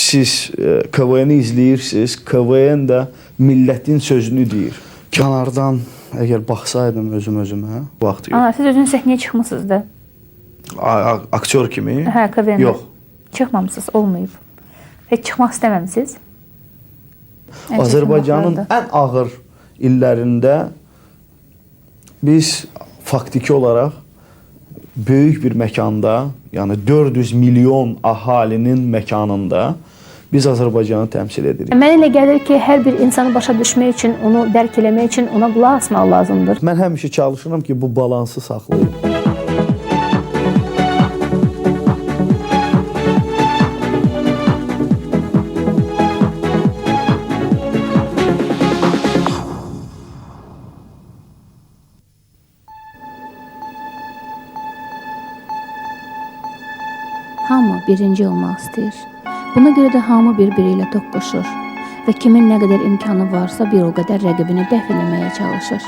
siz KVN-i izləyirsiniz, KVN də millətin sözünü deyir. Kənardan əgər baxsaydım özümə, vaxt yox. Siz özünüz səhnəyə çıxmısınız da? Aktyor kimi? Hə, KVN-də. Yox. Çıxmamısınız, olmayıb. Heç çıxmaq istəməmisiniz? Azərbaycanın ən ağır illərində biz faktiki olaraq böyük bir məkanda, yəni 400 milyon əhalinin məkanında biz Azərbaycanı təmsil edirik. Mənə elə gəlir ki, hər bir insanı başa düşmək üçün, onu dərk eləmək üçün ona qulaq asmaq lazımdır. Mən həmişə çalışıram ki, bu balansı saxlayım. Hamı birinci olmaq istəyir. Buna görə də hamı bir-biri ilə toqquşur və kimin nə qədər imkanı varsa bir o qədər rəqibini dəf eləməyə çalışır.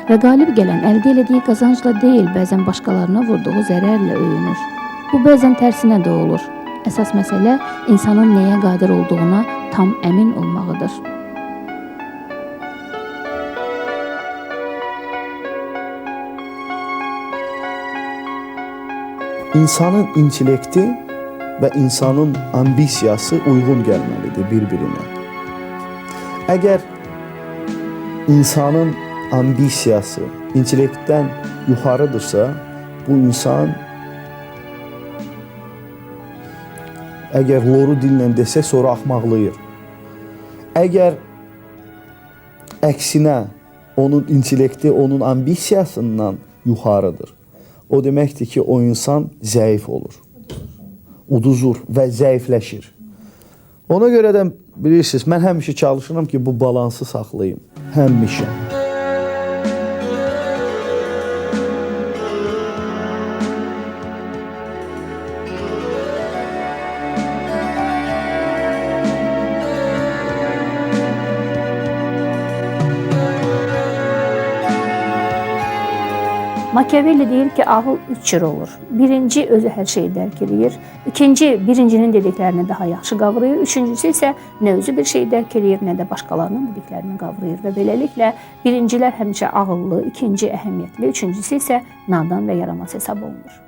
Və qalib gələn əldə elədiyi qazancla deyil, bəzən başqalarına vurduğu zərərlə öyünür. Bu bəzən tərsinə də olur. Əsas məsələ insanın nəyə qadir olduğuna tam əmin olmağıdır. İnsanın intellekti və insanın ambisiyası uyğun gəlməlidir bir-birinə. Əgər insanın ambisiyası intellektdən yuxarıdırsa, bu insan əgər loru dillə desək, sonra axmaqlayır. Əgər əksinə onun intellekti onun ambisiyasından yuxarıdır, o deməkdir ki, o insan zəif olur, uduzur və zəifləşir. Ona görə də bilirsiniz, mən həmişə çalışıram ki, bu balansı saxlayayım. Həmişə. Machiavelli deyir ki, ağıl üç cür olur. Birinci, özü hər şeyi dərk edir. İkinci, birincinin dediklərini daha yaxşı qavrayır. Üçüncüsü isə nə özü bir şeyi dərk edir, nə də başqalarının dediklərini qavrayır. Və beləliklə, birincilər həmişə ağıllı, ikinci əhəmiyyətli, üçüncüsü isə nadan və yaramaz hesab olunur.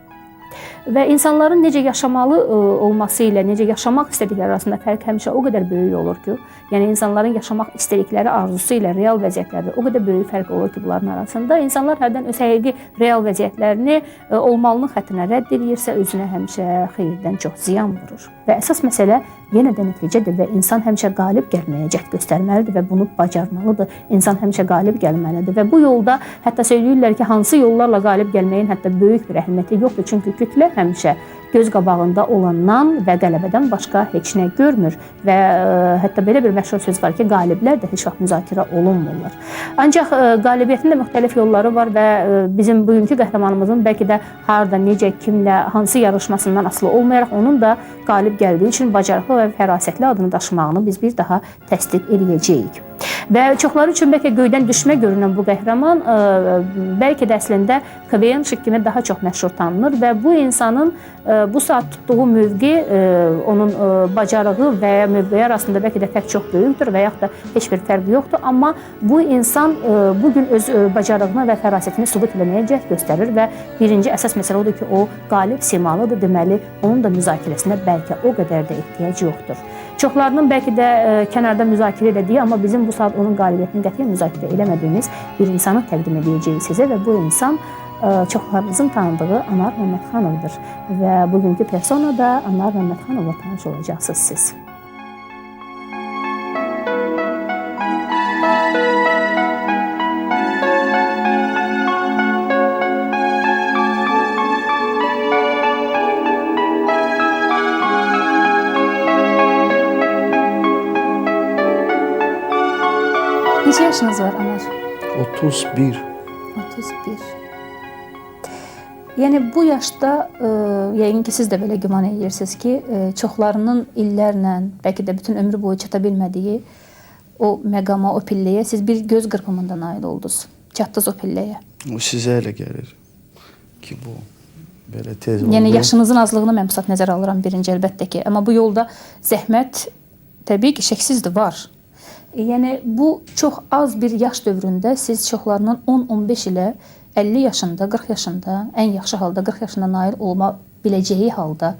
Və insanların necə yaşamalı olması ilə necə yaşamaq istədikləri arasında fərq həmişə o qədər böyük olur ki, yəni insanların yaşamaq istədikləri arzusu ilə real vəziyyətlərdə o qədər böyük fərq olur ki, bunların arasında insanlar hərdən öz həqiqi real vəziyyətlərini olmalının xəttinə rədd edirsə, özünə həmişə xeyirdən çox ziyan vurur. Və əsas məsələ yenə də nəticədir və insan həmişə qalib gəlməyə cəhd göstərməlidir və bunu bacarmalıdır. İnsan həmişə qalib gəlməlidir və bu yolda hətta söyləyirlər ki, hansı yollarla qalib gəlməyin hətta böyük bir əhəmiyyəti yoxdur. Çünki kütlə həmişə göz qabağında olandan və qələbədən başqa heç nə görmür və hətta belə bir məşhur söz var ki, qaliblər də heç vaxt müzakirə olunmurlar. Ancaq qalibiyyətin də müxtəlif yolları var və bizim bugünkü qəhrəmanımızın bəlkə də harda, necə, kimlə, hansı yarışmasından asılı olmayaraq onun da qalib gəldiyi üçün bacarıqlı və fərasətli adını daşımağını biz bir daha təsdiq edəcəyik. Və çoxları üçün bəlkə göydən düşmə görünən bu qəhrəman bəlkə də əslində KVN-şik kimi daha çox məşhur tanınır və bu insanın bu saat tutduğu mövqe onun bacarığı və ya mövqeyi arasında bəlkə də fərq çox böyükdür və yaxud da heç bir fərq yoxdur. Amma bu insan bugün öz bacarığını və fərasətini sübut etməyə cəhd göstərir və birinci əsas məsələ odur ki, o qalib simalıdır. Deməli, onun da müzakirəsinə bəlkə o qədər də ehtiyac yoxdur. Çoxlarının bəlkə də kənarda müzakirə elədiyi, amma bizim bu saat onun qalibiyyətini qətiyyən müzakirə eləmədiyimiz bir insanı təqdim edəcəyik sizə və bu insan çoxlarınızın tanıdığı Anar Məmmədxanovdur və bugünkü persona da Anar Məmmədxanovla tanış olacaqsınız siz. Neçə yaşınız var, Anar? 31. 31. Yəni bu yaşda yəqin ki, siz də belə güman edirsiniz ki, çoxlarının illərlə, bəlkə də bütün ömrü boyu çata bilmədiyi o məqama, o pilləyə siz bir göz qırpımında nail oldunuz. Çatdınız o pilləyə. O sizə elə gəlir ki, bu belə tez oldu. Yəni yaşınızın azlığını mən bu saat nəzərə alıram birinci əlbəttə ki. Amma bu yolda zəhmət təbii ki, şəksizdir, var. Yəni bu çox az bir yaş dövründə siz çoxlarının 10-15 ilə 50 yaşında, 40 yaşında, ən yaxşı halda 40 yaşında nail olma biləcəyi halda,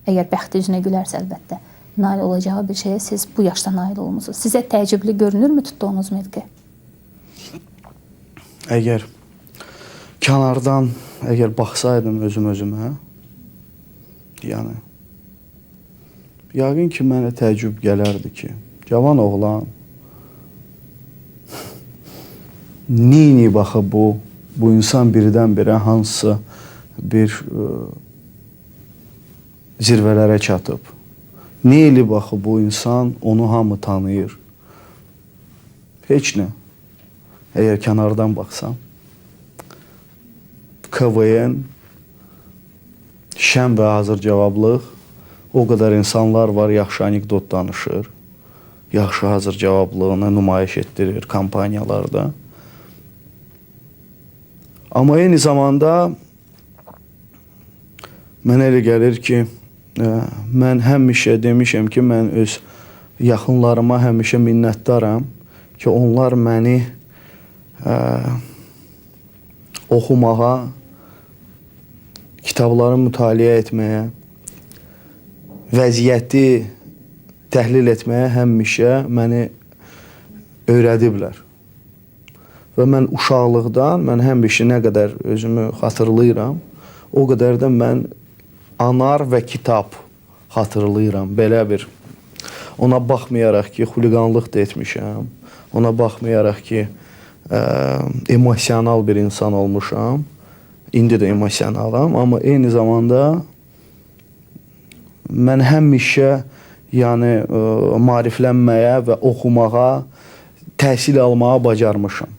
əgər bəxti üzünə gülərsə əlbəttə, nail olacağı bir şeyə siz bu yaşda nail olmusunuz. Sizə təəccüblü görünürmü tutduğunuz mövqe? Əgər kənardan baxsaydım özümə, yəni yəqin ki, mənə təəccüb gələrdi ki, cavan oğlan neyini baxı bu insan birdən-birə hansısa bir zirvələrə çatıb. Neyli baxı bu insan, onu hamı tanıyır. Heç nə. Əgər kənardan baxsam, KVN, şən və hazır cavablıq, o qədər insanlar var, yaxşı anekdot danışır, yaxşı hazır cavablığını nümayiş etdirir kampaniyalarda. Amma eyni zamanda mənə elə gəlir ki, mən həmişə demişəm ki, mən öz yaxınlarıma həmişə minnətdaram ki, onlar məni oxumağa, kitabları mütaliə etməyə, vəziyyəti təhlil etməyə həmişə məni öyrədiblər. Və mən uşaqlıqdan, mən həmişə nə qədər özümü xatırlayıram, o qədər də mən anar və kitab xatırlayıram. Belə bir, ona baxmayaraq ki, xuliqanlıq da etmişəm, ona baxmayaraq ki, emosional bir insan olmuşam, indi də emosionalam, amma eyni zamanda mən həmişə yəni maariflənməyə və oxumağa, təhsil almağa bacarmışam.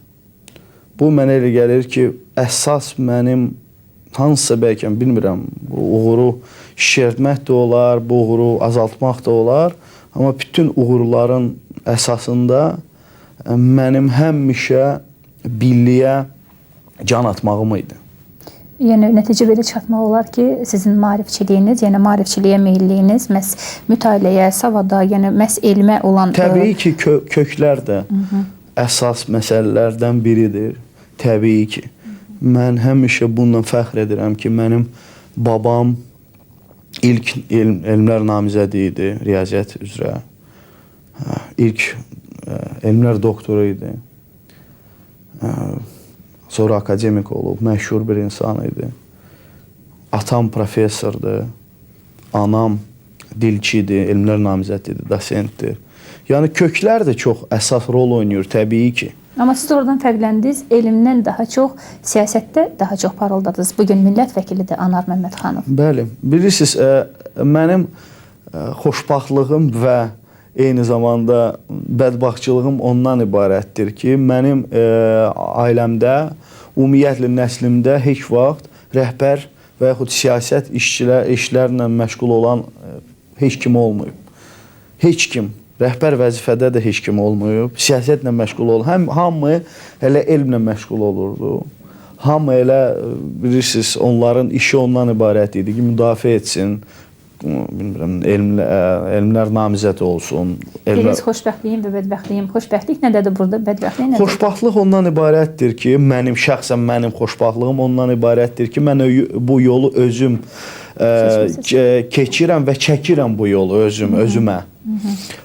Bu mənə elə gəlir ki, əsas mənim hansısa bəlkə bilmirəm, bu uğuru şişirtmək də olar, bu uğuru azaltmaq da olar, amma bütün uğurların əsasında mənim həmişə birliyə can atmağım idi. Yəni nəticə belə çatmaq olar ki, sizin maarifçiliyiniz, yəni maarifçiliyə meylliyiniz məhz mütaliəyə, savada, yəni məhz elmə olan... Təbii ki, köklər də əsas məsələlərdən biridir. Təbii ki. Mən həmişə bununla fəxr edirəm ki, mənim babam ilk elmlər namizədi idi, riyaziyyat üzrə. İlk elmlər doktoru idi. Sonra akademik olub, məşhur bir insan idi. Atam professordur, anam dilçidir, elmlər namizədidir, dosentdir. Yəni köklər də çox əsas rol oynayır, təbii ki. Amma siz oradan fərqləndiniz, elmdən daha çox, siyasətdə daha çox parıldadınız. Bugün millət vəkilidir Anar Məmmədxanov. Bəli, bilirsiniz, mənim xoşbaxtlığım və eyni zamanda bədbaxtçılığım ondan ibarətdir ki, mənim ailəmdə, ümumiyyətlə nəslimdə heç vaxt rəhbər və yaxud siyasət işlərlə məşğul olan heç kim olmayıb. Heç kim. Rəhbər vəzifədə də heç kim olmayıb. Siyasətlə məşğul olan. Hamı elə elmlə məşğul olurdu. Hamı elə, bilirsiniz, onların işi ondan ibarət idi ki, müdafiə etsin, bilmirəm, elmlər namizədi olsun. Deniz xoşbəxtliyim və bədbəxtliyim. Xoşbəxtlik nədədir burada? Bədbəxtlik nədədir? Xoşbaxtlıq ondan ibarətdir ki, şəxsən mənim xoşbaxtlığım ondan ibarətdir ki, mən bu yolu özüm keçirəm və çəkirəm bu yolu özümə.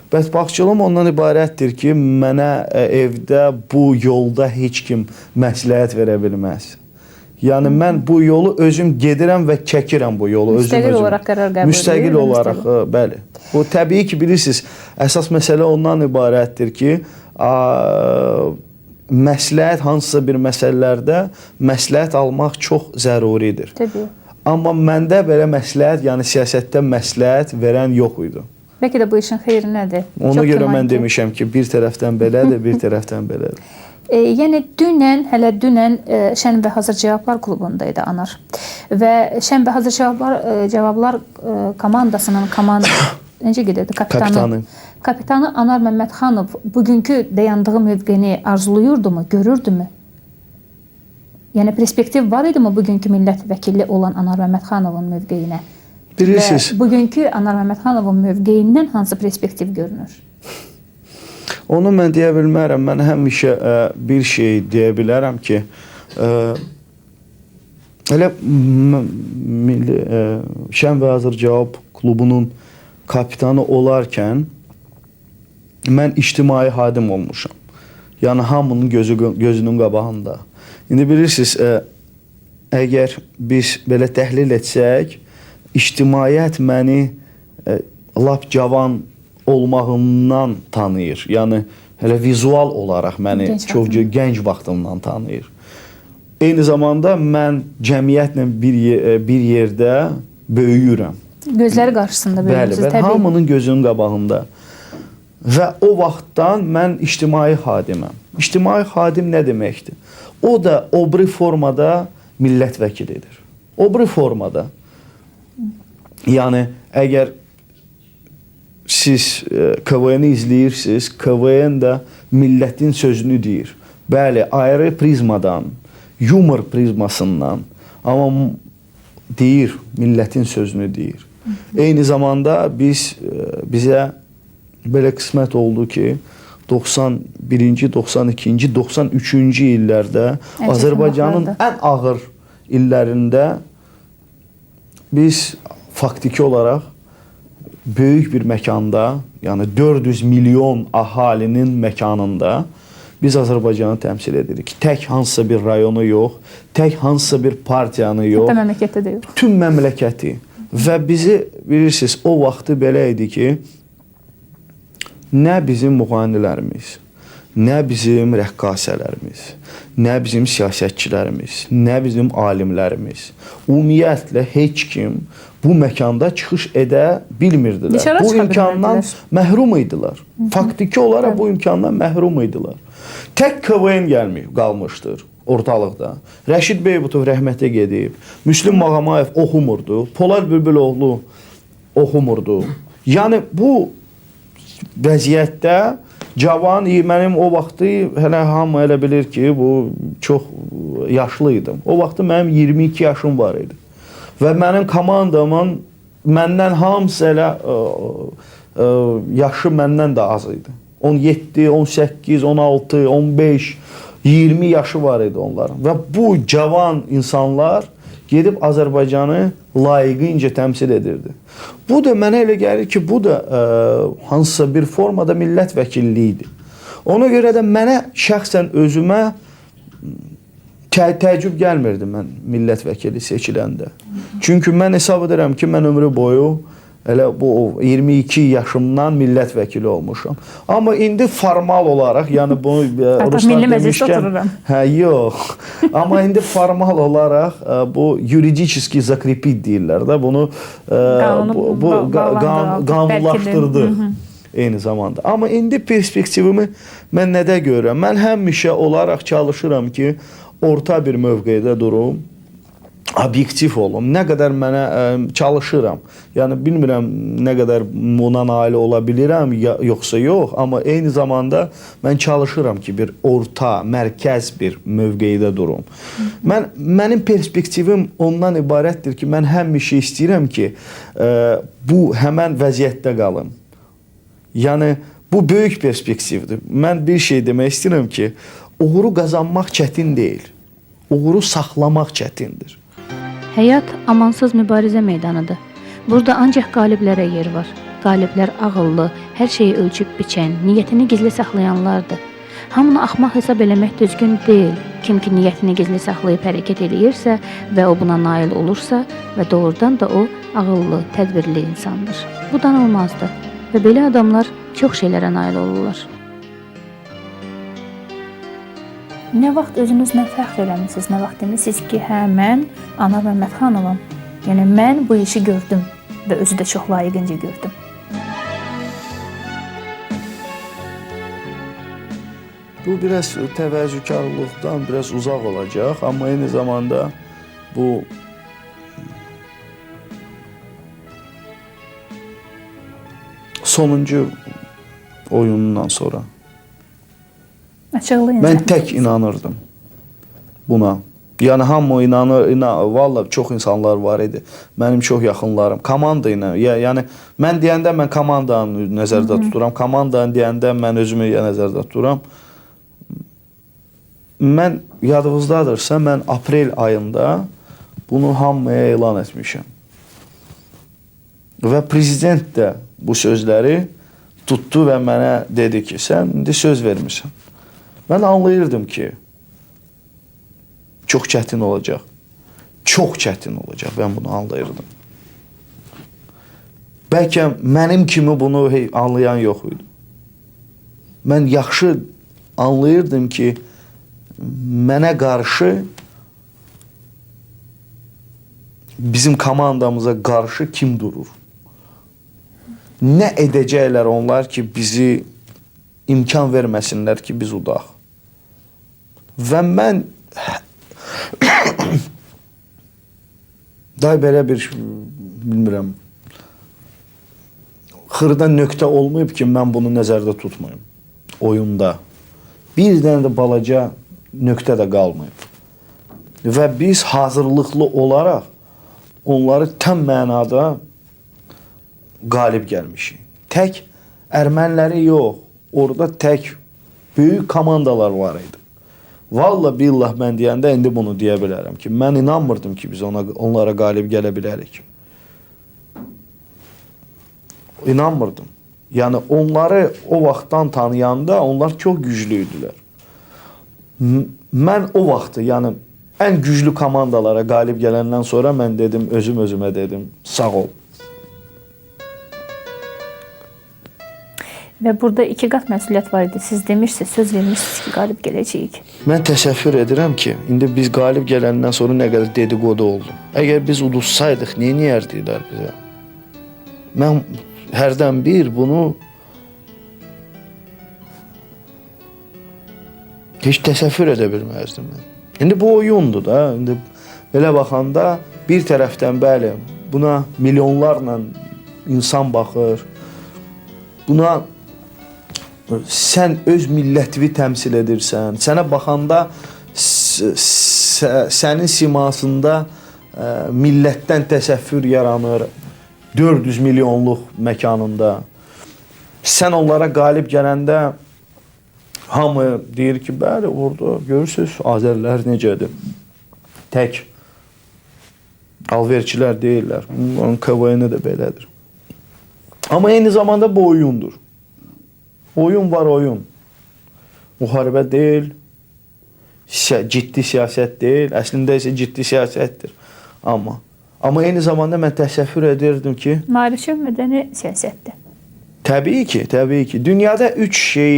Bədbaxtçılığım ondan ibarətdir ki, mənə evdə bu yolda heç kim məsləhət verə bilməz. Yəni mən bu yolu özüm gedirəm və çəkirəm bu yolu özüm. Müstəqil olaraq qərar qəbul edir. Müstəqil olaraq, bəli. Bu təbii ki, bilirsiniz, əsas məsələ ondan ibarətdir ki, məsləhət hansısa bir məsələlərdə məsləhət almaq çox zəruridir. Təbii. Amma məndə belə məsləhət, yəni siyasətdə məsləhət verən yox idi. Bəlkə də bu işin xeyri nədir? Ona görə mən demişəm ki, bir tərəfdən belədir, bir tərəfdən belədir. Yəni hələ dünən Şən və Hazır Cavablar klubundaydı Anar. Və Şən və Hazır Cavablar komandasının necə gedirdi? Kapitanı Anar Məmmədxanov bugünkü dayandığı mövqeni arzulayırdı mı, görürdü mü? Yəni perspektiv var idimi bugünkü millət vəkili olan Anar Məmmədxanovun mövqeyinə? Bilirsiniz, Və bugünkü Anar Məmmədxanovun mövqeyindən hansı perspektiv görünür? onu mən deyə bilmərəm. Mən həmişə bir şey deyə bilərəm ki, elə Şən və Hazır Cavab klubunun kapitanı olarkən mən ictimai xadim olmuşam. Yəni hamının gözünün qabağında. İndi bilirsiniz, əgər biz belə təhlil etsək, ictimaiyyət məni lap cavan olmağımdan tanıyır. Yəni hələ vizual olaraq məni çox gənc vaxtımdan tanıyır. Eyni zamanda mən cəmiyyətlə bir yerdə böyüyürəm. Gözləri qarşısında böyüyürsünüz, Bəli, təbii. hamının gözünün qabağında. Və o vaxtdan mən ictimai xadiməm. İctimai xadim nə deməkdir? O da obri formada millət vəkilidir. Obri formada. Yəni əgər siz KVN-i izləyirsiniz, KVN də millətin sözünü deyir. Bəli, ayrı prizmadan, yumor prizmasından, amma deyir, millətin sözünü deyir. Eyni zamanda bizə belə qismət oldu ki, 91-ci, 92-ci, 93-cü illərdə Azərbaycanın ən ağır illərində biz faktiki olaraq böyük bir məkanda, yəni 400 milyon əhalinin məkanında biz Azərbaycanı təmsil edirik. Tək hansısa bir rayonu yox, tək hansısa bir partiyanı yox. Hətta məmləkətdə də yox. Bütün məmləkəti. Və bizi bilirsiniz, o vaxtı belə idi ki, nə bizim müğənnilərimiz, nə bizim rəqqasələrimiz, nə bizim siyasətçilərimiz, nə bizim alimlərimiz, ümumiyyətlə heç kim bu məkanda çıxış edə bilmirdilər. Dışarı Bu çıxa imkandan bilmirdilər. məhrum idilər. Faktiki olaraq bu imkandan məhrum idilər. Tək KVN qalmışdır ortalıqda. Rəşid Beybutov rəhmətə gedib. Müslüm Mağamayev oxumurdu. Polad Bülbüloğlu oxumurdu. Yəni bu vəziyyətdə cavan, mənim o vaxtı hələ hamı elə bilir ki, bu çox yaşlı idim. O vaxtı mənim 22 yaşım var idi. Və mənim komandamın məndən hamısı elə yaşı məndən də az idi. 17, 18, 16, 15, 20 yaşı var idi onların. Və bu cavan insanlar gedib Azərbaycanı layiqincə təmsil edirdi. Bu da mənə elə gəlir ki, bu da hansısa bir formada millət vəkilliyi idi. Ona görə də mənə şəxsən özümə təəccüb gəlmirdi mən millət vəkili seçiləndə. Çünki mən hesab edirəm ki, mən ömrü boyu elə bu 22 yaşımdan millət vəkili olmuşam. Amma indi formal olaraq, yəni bunu Ruslar demişkən, yox. Amma indi formal olaraq bu yuridически закрепить deyirlər də, bunu qanunlaşdırdı eyni zamanda. Amma indi perspektivimi mən nədə görürəm? Mən həmişə olaraq çalışıram ki, orta bir mövqedə durum, obyektiv olum. Nə qədər mənə çalışıram. Yəni bilmirəm nə qədər buna nail ola bilirəm yoxsa yox, amma eyni zamanda mən çalışıram ki, bir orta, mərkəz bir mövqedə durum. Mənim perspektivim ondan ibarətdir ki, mən həmişə istəyirəm ki, bu həmən vəziyyətdə qalım. Yəni bu böyük perspektivdir. Mən bir şey demək istəyirəm ki, uğuru qazanmaq çətin deyil. Uğuru saxlamaq çətindir. Həyat amansız mübarizə meydanıdır. Burada ancaq qaliblərə yer var. Qaliblər ağıllı, hər şeyi ölçüb biçən, niyyətini gizli saxlayanlardır. Hamını axmaq hesab eləmək düzgün deyil. Kim ki niyyətini gizli saxlayıb hərəkət eləyirsə və o buna nail olursa və doğrudan da o ağıllı, tədbirli insandır. Bu danılmazdır və belə adamlar çox şeylərə nail olurlar. Nə vaxt özünüzlə fəxr eləmisiniz, nə vaxt demisiniz ki, hə, mən Anar Məmmədxanovam. Yəni, mən bu işi gördüm və özü də çox layiqincə gördüm. Bu biraz təvəzzükarlıqdan biraz uzaq olacaq, amma eyni zamanda bu sonuncu oyunundan sonra Açıqlayın. mən tək inanırdım buna. Yəni hamı inanır, vallahi çox insanlar var idi. Mənim çox yaxınlarım komanda ilə, yəni mən deyəndə mən komandanı nəzərdə tuturam, komandanı deyəndə mən özümü nəzərdə tuturam. Mən yadınızdadırsa, mən aprel ayında bunu hamıya elan etmişəm. Və prezident də bu sözləri tutdu və mənə dedi ki, sən indi söz vermirsən. Mən anlayırdım ki, çox çətin olacaq. Çox çətin olacaq. Mən bunu anlayırdım. Bəlkə mənim kimi bunu anlayan yox idi. Mən yaxşı anlayırdım ki, mənə qarşı, bizim komandamıza qarşı kim durur? Nə edəcəklər onlar ki, bizi imkan verməsinlər ki, biz udaq. Və mən day belə bir, bilmirəm, xırda nöqtə olmayıb ki, mən bunu nəzərdə tutmayım oyunda. Bir dənə də balaca nöqtə də qalmayıb. Və biz hazırlıqlı olaraq onları tam mənada qalib gəlmişik. Tək erməniləri yox, orada tək böyük komandalar var idi. Vallahi billah mən deyəndə indi bunu deyə bilərəm ki, mən inanmırdım ki, biz onlara qalib gələ bilərik. İnanmırdım. Yəni onları o vaxtdan tanıyanda onlar çox güclü idilər. Mən o vaxtı, yəni ən güclü komandalara qalib gələndən sonra mən dedim, özümə dedim, sağ ol. Və burada iki qat məsuliyyət var idi. Siz demişsiniz, söz vermişsiniz ki, qalib gələcəyik. Mən təsəvvür edirəm ki, indi biz qalib gələndən sonra nə qədər dedikodu oldu. Əgər biz uduzsaydıq, nə edərdilər bizə? Mən hərdən bir bunu heç təsəvvür edə bilməzdim mən. İndi bu oyundur da. İndi belə baxanda bir tərəfdən bəli, buna milyonlarla insan baxır. Buna sən öz millətini təmsil edirsən. Sənə baxanda sənin simasında millətdən təsəvvür yaranır. 400 milyonluq məkanında. Sən onlara qalib gələndə hamı deyir ki, bəli, orada görürsünüz, Azərilər necədir? Tək alverçilər deyirlər. Onların KVN-i də belədir. Amma eyni zamanda bu oyundur. Oyun var, oyun. Müharibə deyil, ciddi siyasət deyil. Əslində isə ciddi siyasətdir. Amma eyni zamanda mən təsəvvür edirdim ki, Maarifçi mədəni siyasətdir. Təbii ki. Dünyada 3 şey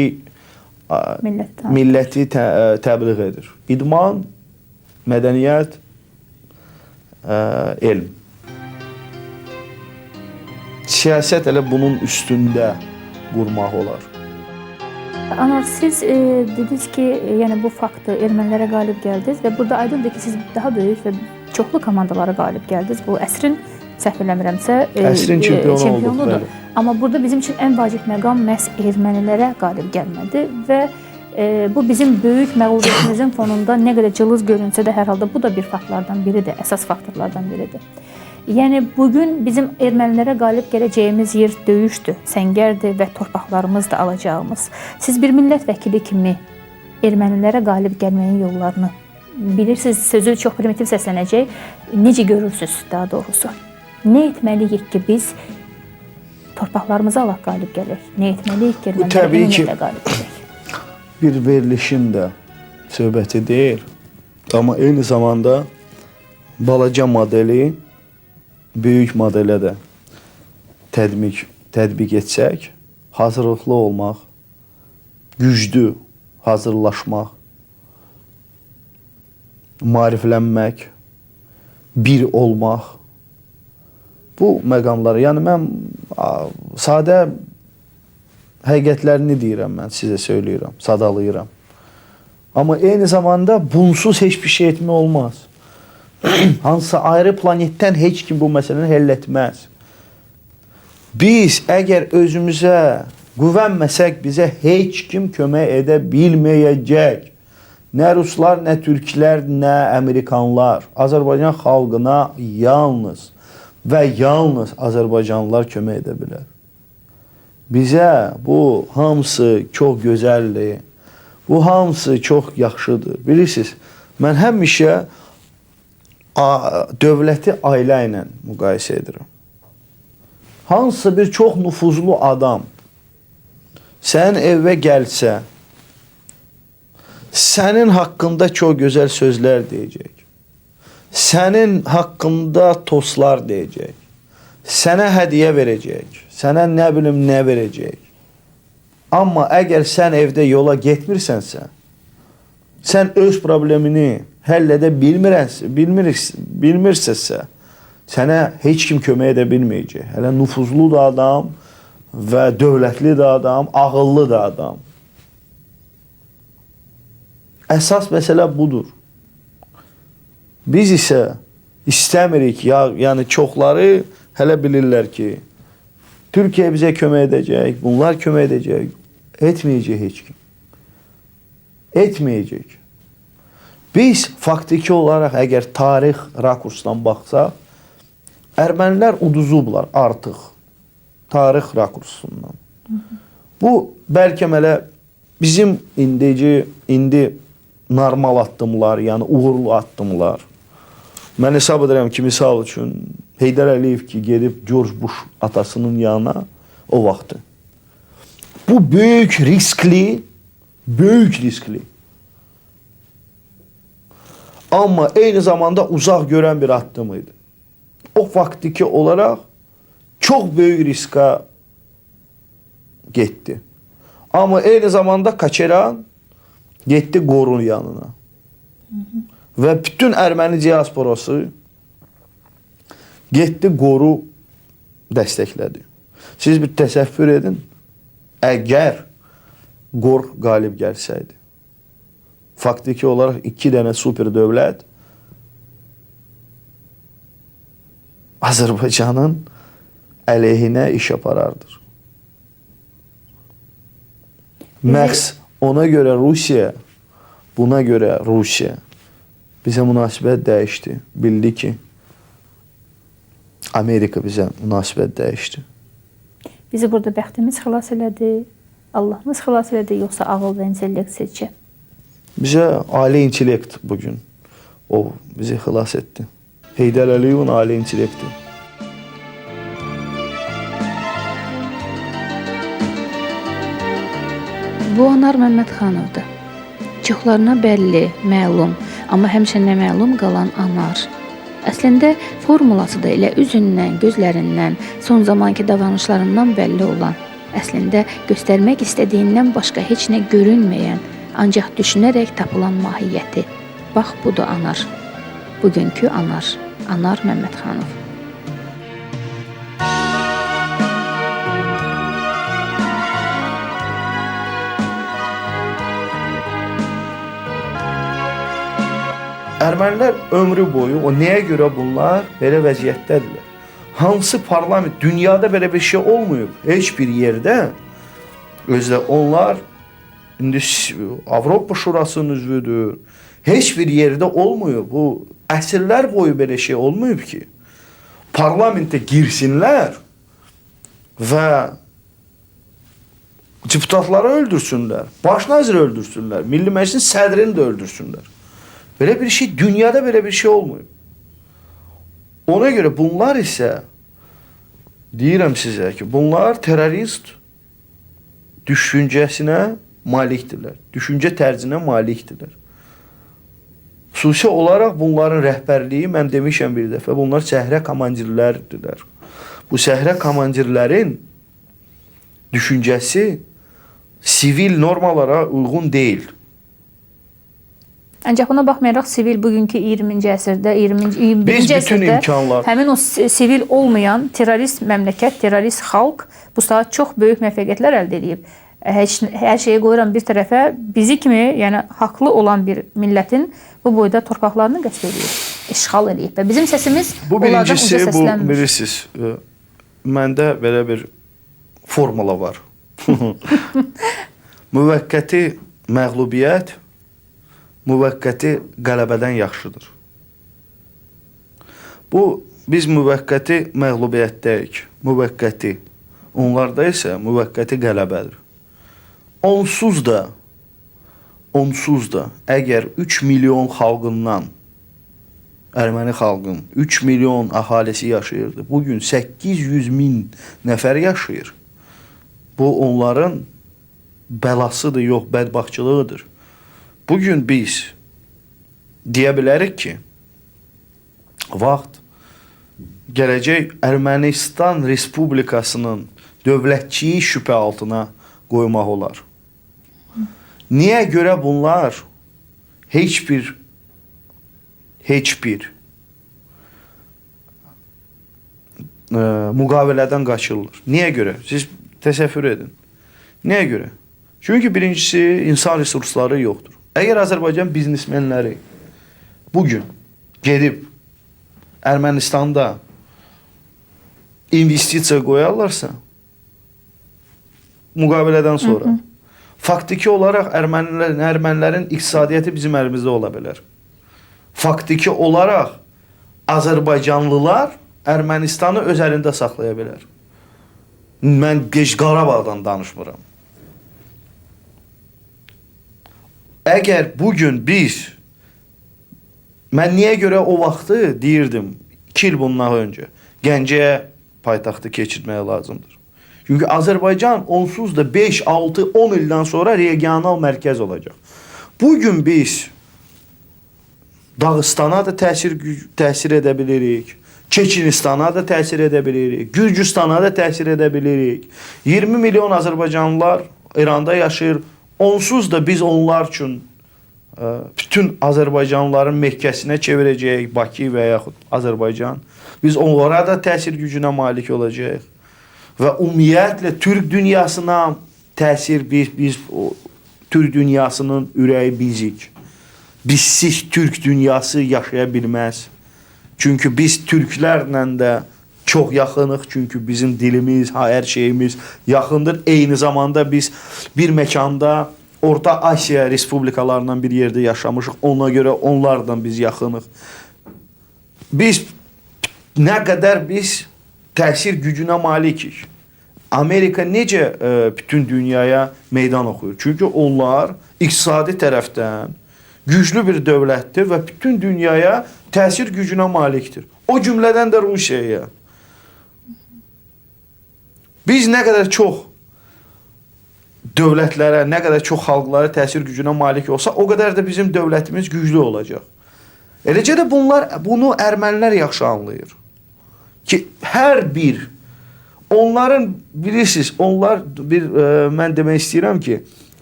milləti təbliğ edir. İdman, mədəniyyət, elm. Siyasət elə bunun üstündə qurmaq olar. Anar, siz dediniz ki, yəni bu faktı ermənilərə qalib gəldiniz və burada aydındır ki, siz daha böyük və çoxlu komandalara qalib gəldiniz. Bu əsrin, səhv eləmirəmsə, əsrin çempionu olduq. Amma burada bizim üçün ən vacib məqam məhz ermənilərə qalib gəlmədi və bu bizim böyük məğlubiyyətimizin fonunda nə qədər cılız görünsə də hər halda bu da bir faktlardan biridir, əsas faktorlardan biridir. Yəni bugün bizim ermənilərə qalib gələcəyimiz yer döyüşdür, səngərdir və torpaqlarımızdır alacağımız. Siz bir millət vəkili kimi ermənilərə qalib gəlməyin yollarını bilirsiniz, sözü çox primitiv səslənəcək. Necə görürsünüz daha doğrusu? Nə etməliyik ki biz torpaqlarımıza alaq qalib gələk? Nə etməliyik ki ermənilərə ümumiyyətlə qalib gələk? Bir verilişin də söhbəti deyil. Amma eyni zamanda balaca modeli böyük modelə də tətbiq etsək, hazırlıqlı olmaq, güclü hazırlaşmaq, maariflənmək, bir olmaq, bu məqamlar, yəni mən sadə həqiqətlərini deyirəm, mən sizə söyləyirəm, sadalayıram. Amma eyni zamanda bunsuz heç bir şey etmək olmaz. Hansısa ayrı planetdən heç kim bu məsələni həll etməz. Biz əgər özümüzə güvənməsək bizə heç kim kömək edə bilməyəcək. Nə ruslar, nə türklər, nə amerikanlar. Azərbaycan xalqına yalnız və yalnız Azərbaycanlılar kömək edə bilər. Bizə bu hamısı çox gözəldir. Bu hamısı çox yaxşıdır. Bilirsiniz, mən həmişə dövləti ailə ilə müqayisə edirəm. Hansısa bir çox nüfuzlu adam sənin evə gəlsə, sənin haqqında çox gözəl sözlər deyəcək. Sənin haqqında tostlar deyəcək. Sənə hədiyyə verəcək. Sənə nə bilim nə verəcək. Amma əgər sən evdə yola getmirsənsə, sən öz problemini həll edə bilmirsənsə, sənə heç kim kömək edə bilməyəcək. Hələ nüfuzlu da adam və dövlətli də adam, ağıllı da adam. Əsas məsələ budur. Biz isə istəmirik, yəni çoxları hələ bilirlər ki, Türkiyə bizə kömək edəcək, bunlar kömək edəcək. Etməyəcək heç kim. Etməyəcək. Biz faktiki olaraq əgər tarix rakursdan baxsaq, ermənilər uduzublar artıq tarix rakursundan. Bu bəlkə mələ bizim indi normal addımlar, yəni uğurlu addımlar. Mən hesab edirəm ki, misal üçün Heydər Əliyev ki, gedib George Bush atasının yanına o vaxtı. Bu böyük riskli. Amma eyni zamanda uzaq görən bir addım idi. O faktiki olaraq çox böyük riska getdi. Amma eyni zamanda Koçeran getdi Qorun yanına. Və bütün erməni diasporası getdi Qoru dəstəklədi. Siz bir təsəvvür edin, əgər Qor qalib gəlsəydi, faktiki olaraq 2 dənə super dövlət Azərbaycanın əleyhinə iş aparardır. Məhz ona görə Rusiya, buna görə Rusiya bizə münasibət dəyişdi. Bildi ki, Amerika bizə münasibət dəyişdi. Bizi burada bəxtimiz xilas elədi, Allahımız xilas elədi, yoxsa ağıl və intellekt seçi? Bizə ali intellekt bugün. O bizi xilas etdi. Heydər Əliyevin ali intellekti. Bu Anar Məmmədxanovdur. Çoxlarına bəlli, məlum, amma həmişə nə məlum qalan Anar. Əslində formulası da elə üzündən, gözlərindən, son zamanki davranışlarından bəlli olan, əslində göstərmək istədiyindən başqa heç nə görünməyən, ancaq düşünərək tapılan mahiyyəti. Bax, budur Anar. Bugünkü Anar. Anar Məmmədxanov. Ermənilər ömrü boyu, o nəyə görə bunlar belə vəziyyətdədirlər? Hansı parlament, dünyada belə bir şey olmayıb, heç bir yerdə. Özdə onlar, indi Avropa Şurasının üzvüdür, heç bir yerdə olmayıb. Bu əsrlər boyu belə şey olmayıb ki, parlamentə girsinlər və deputatları öldürsünlər, baş naziri öldürsünlər, Milli Məclisin sədrini də öldürsünlər. Belə bir şey, dünyada belə bir şey olmuyor. Ona görə bunlar isə, deyirəm sizə ki, bunlar terörist düşüncəsinə malikdirlər. Düşüncə tərzinə malikdirlər. Xüsusi olaraq bunların rəhbərliyi, mən demişəm bir dəfə, bunlar səhrə komandirlərdirlər. Bu səhrə komandirlərin düşüncəsi sivil normalara uyğun deyil. Ancaq buna baxmayaraq sivil bugünkü 20-ci əsrdə, 21-ci əsrdə həmin o sivil olmayan terrorist məmləkət, terrorist xalq bu saat çox böyük müvəffəqiyyətlər əldə edib. Hər şeyi qoyuram bir tərəfə, bizi kimi, yəni haqlı olan bir millətin bu boyda torpaqlarını qəsd edib, işğal edib və bizim səsimiz onlardan uca səslənmir. Bu bilirsiniz, məndə belə bir formula var. Müvəqqəti məğlubiyyət müvəqqəti qələbədən yaxşıdır. Biz müvəqqəti məğlubiyyətdəyik. Müvəqqəti. Onlarda isə müvəqqəti qələbədir. Onsuz da əgər 3 milyon xalqından, erməni xalqın 3 milyon əhalisi yaşayırdı. Bugün 800 min nəfər yaşayır. Bu onların bəlasıdır, yox bədbaxtçılığıdır. Bugün biz deyə bilərik ki, vaxt gələcək Ermənistan Respublikasının dövlətçiyi şübhə altına qoymaq olar. Niyə görə bunlar heç bir müqavilədən qaçırlar? Niyə görə? Siz təsəvvür edin. Niyə görə? Çünki birincisi insan resursları yoxdur. Əgər Azərbaycan biznesmenləri bugün gedib Ermənistanda investisiya qoyarlarsa, müqavilədən sonra faktiki olaraq ermənilərin iqtisadiyyatı bizim əlimizdə ola bilər. Faktiki olaraq Azərbaycanlılar Ermənistanı öz əlində saxlaya bilər. Mən Qarabağdan danışmıram. Əgər bugün mən niyə görə o vaxtı deyirdim, 2 il bundan öncə Gəncəyə paytaxtı keçirməyə lazımdır. Çünki Azərbaycan onsuz da 5, 6, 10 ildən sonra regional mərkəz olacaq. Bugün biz Dağıstana da təsir edə bilirik, Çeçinistana da təsir edə bilirik, Gürcüstana da təsir edə bilirik. 20 milyon Azərbaycanlılar İranda yaşayır. Onsuz da biz onlar üçün bütün Azərbaycanlıların Məkkəsinə çevirəcəyik, Bakı və yaxud Azərbaycan. Biz onlara da təsir gücünə malik olacağıq. Və ümumiyyətlə Türk dünyasına təsir biz Türk dünyasının ürəyi bizik. Bizsiz Türk dünyası yaşaya bilməz. Çünki biz türklərlə də çox yaxınıq. Çünki bizim dilimiz, hər şeyimiz yaxındır. Eyni zamanda biz bir məkanda Orta Asiya respublikalarından bir yerdə yaşamışıq. Ona görə onlardan biz yaxınıq. Nə qədər biz təsir gücünə malikik. Amerika necə bütün dünyaya meydan oxuyur? Çünki onlar iqtisadi tərəfdən güclü bir dövlətdir və bütün dünyaya təsir gücünə malikdir. O cümlədən də Rusiyaya. Biz nə qədər çox dövlətlərə, nə qədər çox xalqlara təsir gücünə malik olsa, o qədər də bizim dövlətimiz güclü olacaq. Eləcə də bunu ermənilər yaxşı anlayır. Ki, hər bir, onların, bilirsiniz, onlar mən demək istəyirəm ki,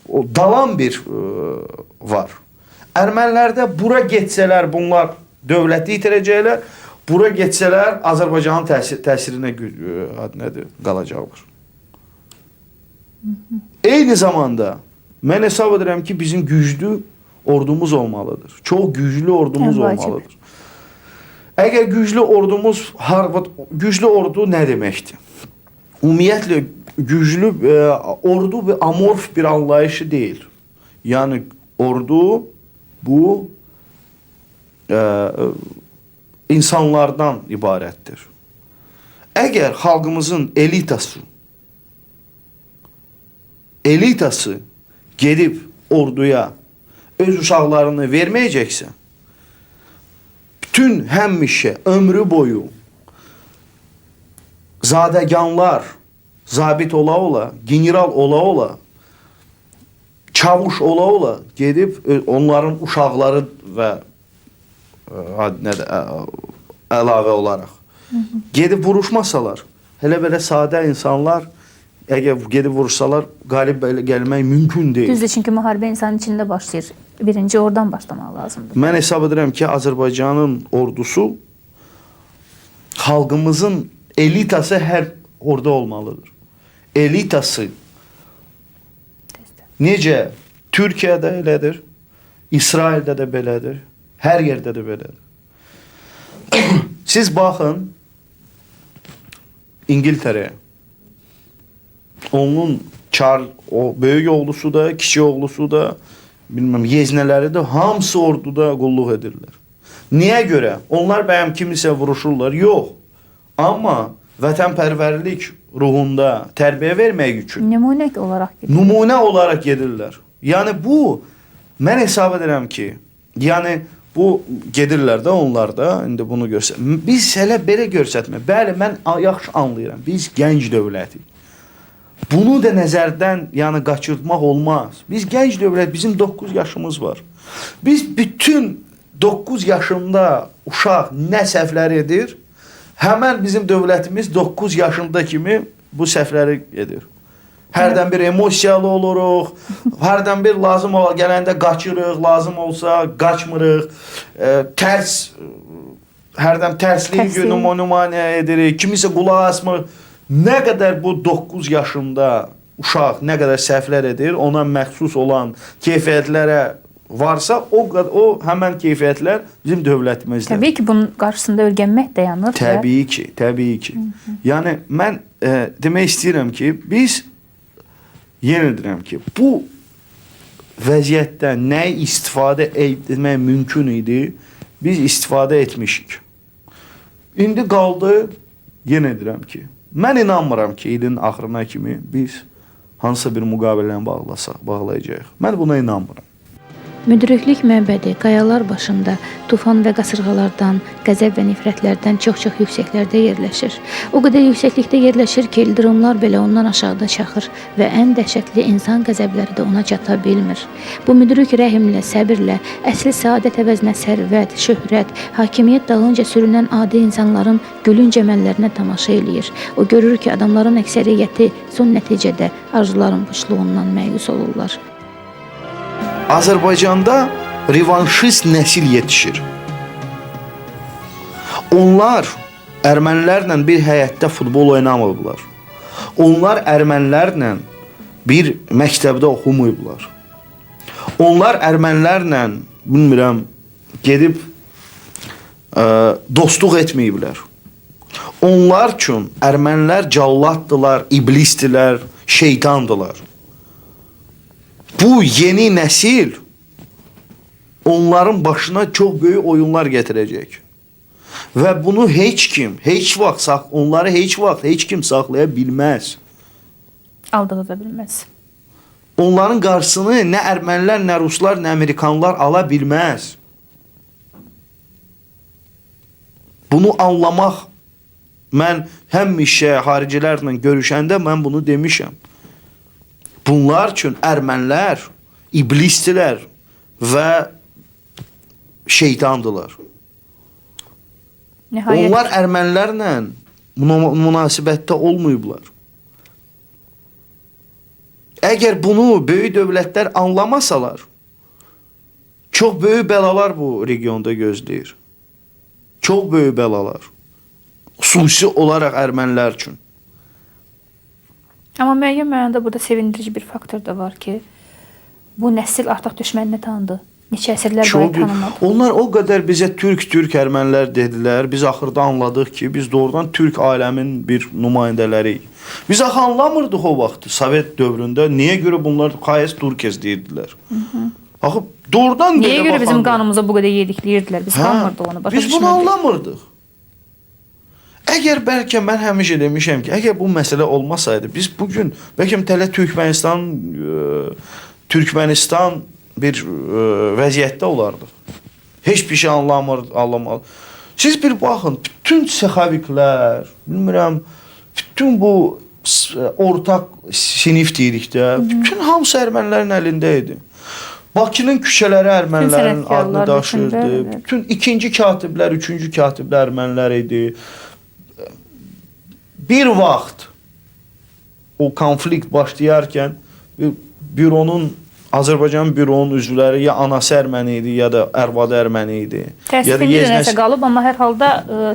o dalan bir var. Ermənilərdə bura getsələr, bunlar dövləti itirəcəklər, bura getsələr, Azərbaycanın təsirinə qalacaqlar. Eyni zamanda mən hesab edirəm ki, bizim güclü ordumuz olmalıdır. Çox güclü ordumuz olmalıdır. Əgər güclü ordu nə deməkdir? Ümumiyyətlə, güclü ordu bir amorf bir anlayışı deyil. Yəni, ordu bu insanlardan ibarətdir. Əgər xalqımızın elitası gedib orduya öz uşaqlarını verməyəcəksə, bütün həmişə ömrü boyu zadəganlar zabit ola-ola, general ola-ola, çavuş ola-ola gedib onların uşaqları və əlavə olaraq gedib vuruşmasalar, elə belə sadə insanlar əgər gedib vuruşsalar, qalib gəlmək mümkün deyil. Düzdür, çünki müharibə insanın içində başlayır. Birinci oradan başlamaq lazımdır. Mən hesab edirəm ki, Azərbaycanın ordusu xalqımızın elitası hər orada olmalıdır. Elitası necə Türkiyədə elədir, İsraildə də belədir, hər yerdə də belədir. Siz baxın İngiltərəyə. Onun o böyük oğlusu da, kiçik oğlusu da bilmem yeznələri də hamısı orduda qulluq edirlər. Niyə görə? Onlar bəyəm kimisə vuruşurlar? Yox. Amma vətənpərvərlik ruhunda tərbiyə vermək üçün Nümunə olaraq gedir. nümunə olaraq gedirlər. Yəni bu mən hesab edirəm ki, yəni bu gedirlər də onlar da indi bunu göstər. Biz hələ belə göstərmə. Bəli, mən yaxşı anlayıram. Biz gənc dövlətik. Bunu da nəzərdən yəni qaçırtmaq olmaz. Biz gənc dövlət, bizim 9 yaşımız var. Biz bütün 9 yaşında uşaq nə səhvlər edir, həmən bizim dövlətimiz 9 yaşında kimi bu səhvləri edir. Hərdən bir emosiyalı oluruq, hərdən bir lazım gələndə qaçırıq, lazım olsa qaçmırıq, hərdən tərsliyi nümunə edirik, kimisə qulaq asmır. Nə qədər bu 9 yaşında uşaq nə qədər səhvlər edir, ona məxsus olan keyfiyyətlərə varsa, o həmən keyfiyyətlər bizim dövlətimizdə. Təbii ki, bunun qarşısında öyrənmək dayanır. Təbii ki, təbii ki. Yəni mən demək istəyirəm ki, biz yenə deyirəm ki, bu vəziyyətdən nəyi istifadə etmək mümkün idi, biz istifadə etmişik. İndi qaldı, yenə deyirəm ki, mən inanmıram ki, ilin axırına kimi biz hansısa bir müqaviləni bağlayacağıq. Mən buna inanmıram. Müdriklik məbədi qayalar başında tufan və qasırğalardan, qəzəb və nifrətlərdən çox-çox yüksəklərdə yerləşir. O qədər yüksəklikdə yerləşir ki, ildırımlar belə ondan aşağıda çaxır və ən dəhşətli insan qəzəbləri də ona çata bilmir. Bu müdrik rəhimlə, səbirlə, əsli səadət əvəzinə sərvət, şöhrət, hakimiyyət dalınca sürünən adi insanların gülünc əməllərinə tamaşa eləyir. O görür ki, adamların əksəriyyəti son nəticədə arzuların boşluğundan məyus olurlar. Azərbaycanda revanşist nəsil yetişir. Onlar ermənilərlə bir həyətdə futbol oynamırlar. Onlar ermənilərlə bir məktəbdə oxumayıblar. Onlar ermənilərlə bilmirəm gedib dostluq etməyiblər. Onlar üçün ermənilər callatdılar, iblisdilər, şeytandılar. Bu yeni nəsil onların başına çox böyük oyunlar gətirəcək. Və bunu heç kim, onları heç kim saxlaya bilməz. Aldada bilməz. Onların qarşısını nə ermənilər, nə ruslar, nə amerikanlar ala bilməz. Bunu anlamaq, mən həmişə xaricilərlə görüşəndə mən bunu demişəm. Bunlar üçün ermənilər iblisdilər və şeytandılar. Nəhayət. Onlar ermənilərlə münasibətdə olmayıblar. Əgər bunu böyük dövlətlər anlamasalar, çox böyük bəlalar bu regionda gözləyir. Çox böyük bəlalar. Xüsusi olaraq ermənilər üçün. Amma müəyyən mənada burada sevindirici bir faktor da var ki, bu nəsil artıq düşmənini tanıdı. Neçə əsrlər boyu tanımadı. Onlar o qədər bizə türk ermənilər dedilər. Biz axırda anladıq ki, biz doğrudan türk aləmin bir nümayəndələriyik. Biz axı anlamırdıq o vaxt Sovet dövründə. Niyə görə bunlar xayes turkez deyirdilər? Axı doğrudan niyə görə bizim qanımıza bu qədər yedikləyirdilər? Biz anlamırdıq onu. Biz bunu anlamırdıq. Əgər bəlkə mən həmişə demişəm ki, əgər bu məsələ olmasaydı, biz bugün bəlkə Türkmənistan bir vəziyyətdə olardıq. Heç bir şey anlamalı. Siz bir baxın, bütün səxaviklər, bilmirəm, bütün bu ortaq sinif deyirik də, bütün hamısı ermənilərin əlində idi. Bakının küçələri ermənilərin adını daşırdı. Bütün ikinci katiblər, üçüncü katiblər ermənilər idi. Bir vaxt o konflikt başlayarkən Azərbaycan büronun üzvləri ya anası erməni idi, ya da ərvadı erməni idi. Təəssüfündə nəsə qalıb, amma hər halda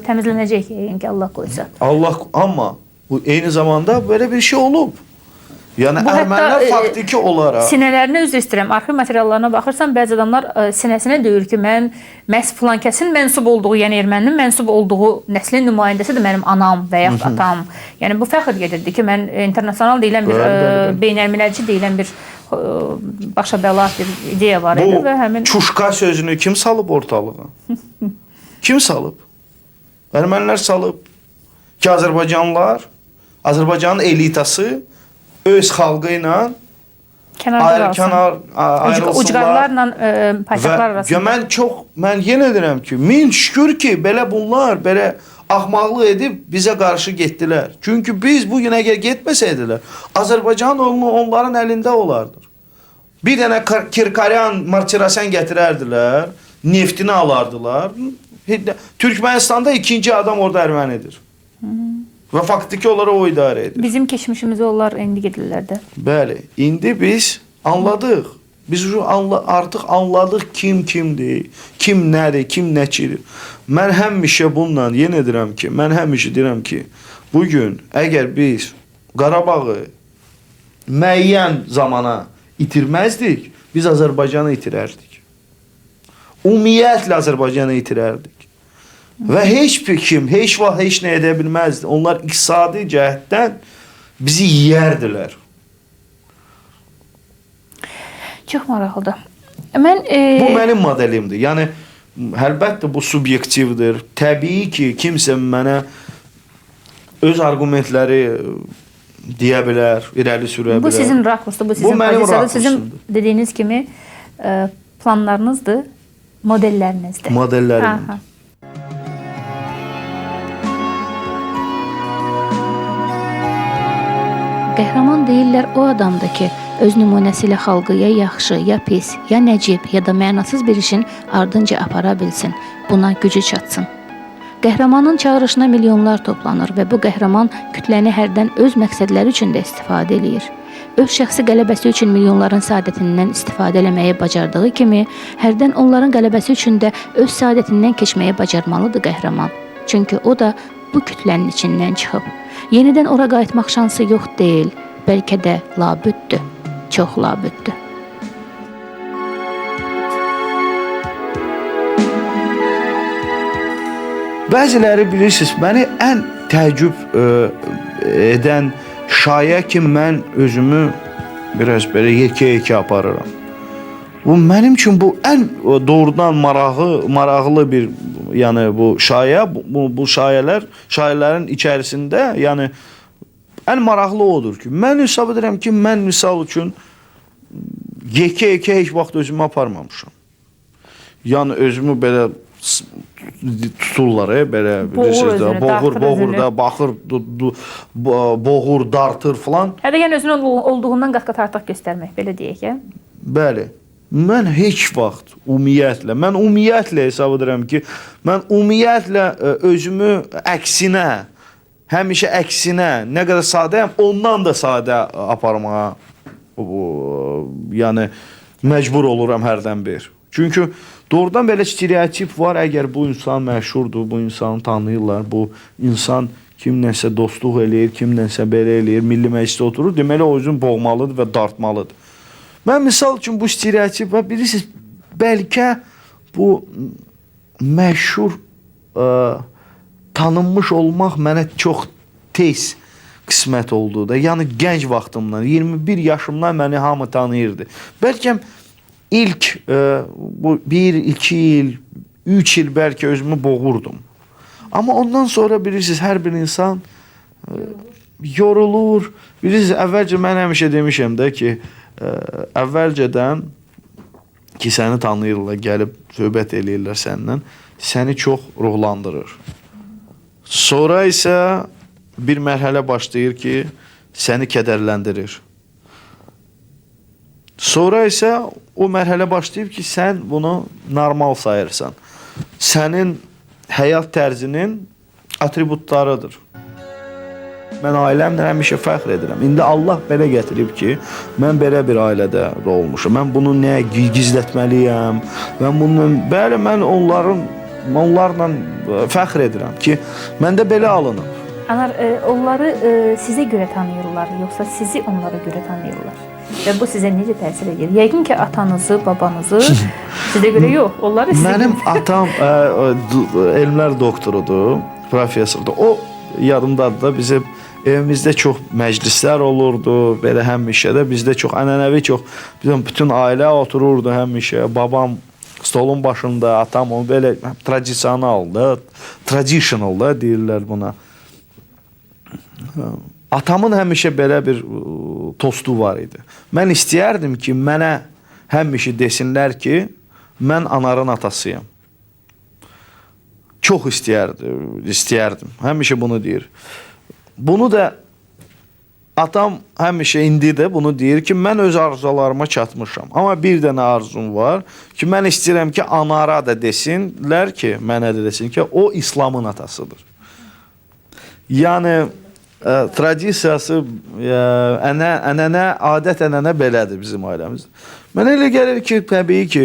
təmizlənəcək ki, Allah qoysa. Amma bu eyni zamanda belə bir şey olub. Yəni ermənilər faktiki olaraq sinələrinə üzr istəyirəm. Arxiv materiallarına baxırsan, bəzi adamlar sinəsinə deyir ki, mən məhz filan kəsin mənsub olduğu, yəni erməninin mənsub olduğu nəslin nümayəndəsidir mənim anam və yaxud atam. Yəni bu fəxr gedirdi ki, mən internasional deyilən bir beynəlmiləci deyilən bir başa bəla bir ideya var idi və həmin çuşka sözünü kim salıb ortalığa? Kim salıb? Ermənilər salıb ki, Azərbaycanın elitası öz xalqı ilə ayrılsınlar. Ucqarlarla paytaxtlar arasında. Mən yenə deyirəm ki, min şükür ki, belə bunlar belə axmaqlıq edib bizə qarşı getdilər. Çünki biz bu gün əgər getməsəydilər, Azərbaycan onların əlində olardır. Bir dənə Kirkaryan, Martirasən gətirərdilər, neftini alardılar. Türkmenistan'da ikinci adam orada Ermənidir. Və faktiki olaraq o idarə edir. Bizim keçmişimizi onlar indi gedirlər də. Bəli, indi biz anladıq. Biz artıq anladıq kim kimdir, kim nədir, kim nəçidir. Mən həmişə bununla yenə deyirəm ki, bugün əgər biz Qarabağı müəyyən zamana itirməzdik, biz Azərbaycanı itirərdik. Ümumiyyətlə Azərbaycanı itirərdik. Və heç bir kim, heç vaxt heç nə edə bilməzdi. Onlar iqtisadi cəhətdən bizi yeyərdilər. Çox maraqlıdır. Mən bu mənim modelimdir. Yəni əlbəttə bu subyektivdir. Təbii ki, kimsə mənə öz argumentləri deyə bilər, irəli sürə bilər. Bu sizin rakursdur, bu sizin pozisiyadır. Sizin dediyiniz kimi planlarınızdır, modellərinizdir. Modellərimdir. Qəhrəman deyirlər o adamdır ki, öz nümunəsi ilə xalqı ya yaxşı, ya pis, ya nəcib, ya da mənasız bir işin ardınca apara bilsin, buna gücü çatsın. Qəhrəmanın çağırışına milyonlar toplanır və bu qəhrəman kütləni hərdən öz məqsədləri üçün də istifadə eləyir. Öz şəxsi qələbəsi üçün milyonların səadətindən istifadə eləməyi bacardığı kimi, hərdən onların qələbəsi üçün də öz səadətindən keçməyi bacarmalıdır qəhrəman. Çünki o da bu kütlənin içindən çıxıb. Yenidən ora qayıtmaq şansı yox deyil, bəlkə də labüddür, çox labüddür. Bəziləri bilirsiniz, məni ən təəccüb edən şayə ki, mən özümü biraz belə yekə-yekə aparıram. Bu mənim üçün bu ən doğrudan maraqlı bir, yəni bu şayə, bu şayələrin içərisində, yəni ən maraqlı odur ki, mən hesab edirəm ki, mən misal üçün yekə-yekə heç vaxt özümü aparmamışam. Yəni özümü belə tuturlar, belə boğur, baxır, boğur, dartır falan. Hətta özünün olduğundan qat-qat artıq göstərmək, belə deyək, ya? Bəli. Mən heç vaxt ümumiyyətlə hesab edirəm ki, mən ümumiyyətlə özümü əksinə, həmişə əksinə, nə qədər sadəyəm, ondan da sadə aparmağa yəni məcbur oluram hərdən bir. Çünki doğrudan belə stereotip var, əgər bu insan məşhurdur, bu insanı tanıyırlar, bu insan kimlənsə dostluq eləyir, kimlənsə belə eləyir, milli məclisdə oturur, deməli o özünü boğmalıdır və dartmalıdır. Mən misal üçün bu stereotip var, bilirsiniz, bəlkə bu məşhur tanınmış olmaq mənə çox tez qismət oldu da. Yəni gənc vaxtımdan, 21 yaşımdan məni hamı tanıyırdı. Bəlkə ilk bu 1-2 il, 3 il bəlkə özümü boğurdum. Amma ondan sonra bilirsiniz, hər bir insan yorulur. Bilirsiniz, əvvəlcə mən həmişə demişəm də ki, əvvəlcədən ki, səni tanıyırlar, gəlib söhbət eləyirlər səndən, səni çox ruhlandırır. Sonra isə bir mərhələ başlayır ki, səni kədərləndirir. Sonra isə o mərhələ başlayıb ki, sən bunu normal sayırsan. Sənin həyat tərzinin atributlarıdır. Mən ailəmlə həmişə fəxr edirəm. İndi Allah belə gətirib ki, mən belə bir ailədə olmuşam. Mən bunu nə gizlətməliyəm? Bəli, mən onlarla fəxr edirəm ki, məndə belə alınıb. Anar, onları sizə görə tanıyırlar, yoxsa sizi onlara görə tanıyırlar? Və bu sizə necə təsir edir? Yəqin ki, atanızı, babanızı sizə görə yox, onları sizə Mənim atam elmlər doktorudur, professordur. O yadımdadır da, bizi Evimizdə çox məclislər olurdu. Belə həmişə də bizdə çox ənənəvi, çox bütün ailə otururdu həmişə. Babam stolun başında, atam onu belə traditional da deyirlər buna. Atamın həmişə belə bir tostu var idi. Mən istəyərdim ki, mənə həmişə desinlər ki, mən Anarın atasıyam. Çox istəyərdim. Həmişə bunu deyir. Bunu da atam həmişə indi də bunu deyir ki, mən öz arzularıma çatmışam. Amma bir dənə arzum var ki, mən istəyirəm ki, Anara da desinlər ki, mənə də desin ki, o İslamın atasıdır. Yəni tradisiyası, ənənə, adət-ənənə belədir bizim ailəmizdə. Mənə elə gəlir ki, təbii ki,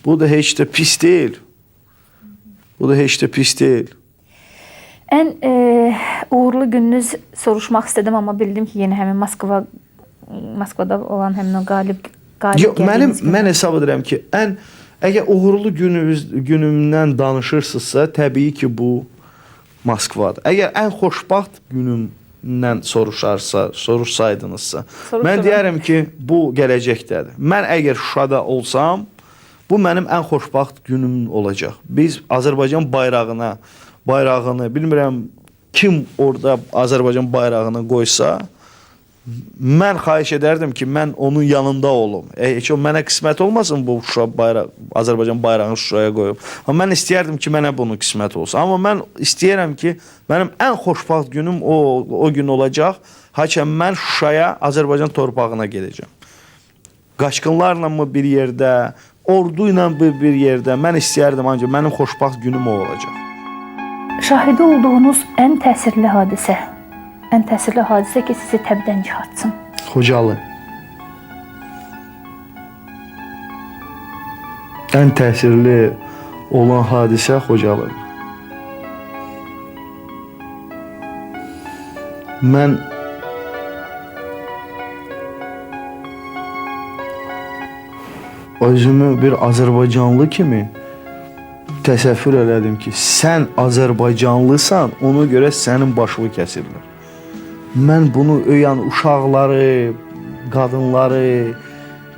bu da heç də pis deyil. Bu da heç də pis deyil. Ən uğurlu gününüz soruşmaq istədim, amma bildim ki, yenə həmin Moskvada olan həmin o qalib Yox, mən hesab edirəm ki, əgər uğurlu günümdən danışırsınızsa, təbii ki, bu Moskvadır. Əgər ən xoşbaxt günümdən soruşsaydınızsa, mən deyərəm ki, bu gələcəkdədir. Mən əgər Şuşada olsam, bu mənim ən xoşbaxt günüm olacaq. Biz Azərbaycan bayrağını, bilmirəm kim orada Azərbaycan bayrağını qoysa, mən xahiş edərdim ki, mən onun yanında olum. Heç o mənə qismət olmasın bu Azərbaycan bayrağını Şuşaya qoyub. Amma mən istəyərdim ki, mənə bunun qismət olsun. Amma mən istəyirəm ki, mənim ən xoşbaxt günüm o gün olacaq. Haçən mən Şuşaya, Azərbaycan torpağına gedəcəm. Qaçqınlarla mı bir yerdə, ordu ilə bir yerdə, mən istəyərdim, ancaq mənim xoşbaxt günüm o olacaq. Şahidi olduğunuz ən təsirli hadisə ki, sizi təbdən çıxartsın. Xocalı. Ən təsirli olan hadisə Xocalı. Mən özümü bir Azərbaycanlı kimi təsəvvür elədim ki, sən Azərbaycanlısan, ona görə sənin başını kəsirlər. Mən bunu öyən uşaqları, qadınları,